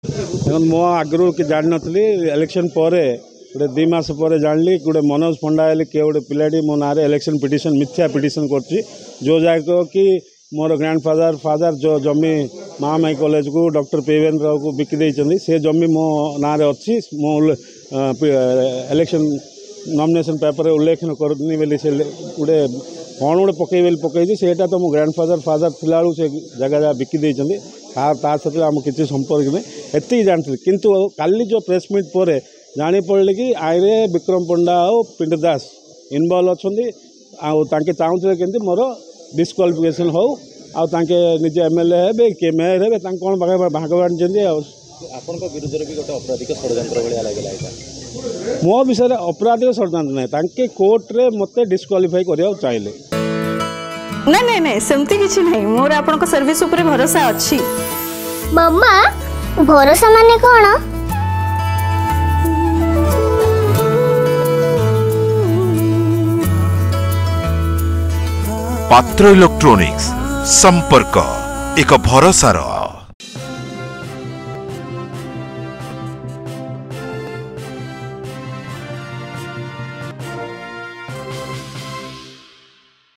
देखो मो आगु कि जान नी इलेक्शन पर गोटे 2 मास पर जानी गोटे मनोज पंडा किए गोटे पिलाटी मो ना इलेक्शन पिटिशन मिथ्या पिटिशन कर जो जाक कि मोर ग्रांडफादर फादर जो जमी महामाई कॉलेज को डॉक्टर पेवेन राव को बिकी से जमी मो ना अच्छी मो इलेक्शन नॉमिनेशन पेपर उल्लेखन करनी बोली से गोटे कौन गोटे पकई पकई से तो मो ग्रांडफादर फादर थिला से जगह बिकी सहित आम किसी संपर्क नहीं एति जानते किंतु काली जो प्रेस मीट पर जानी पड़े कि आईरे विक्रम पंडा और पिंटू दास इनवल्व अच्छा चाहते कि मोर डिस्क्वालिफिकेशन हो आगे निजे एमएलए हे कि मेयर हे कौन भाग बांटी मो विषय अपराधिक षड्यंत्र नहीं कोर्टे मत डिस्क्वालिफाई करने चाहिए नहीं नहीं नहीं सेमती किछि नहीं मोर आपन सर्विस ऊपर भरोसा अछि। मम्मा भरोसा माने कोन? पात्र इलेक्ट्रॉनिक्स संपर्क एक भरोसार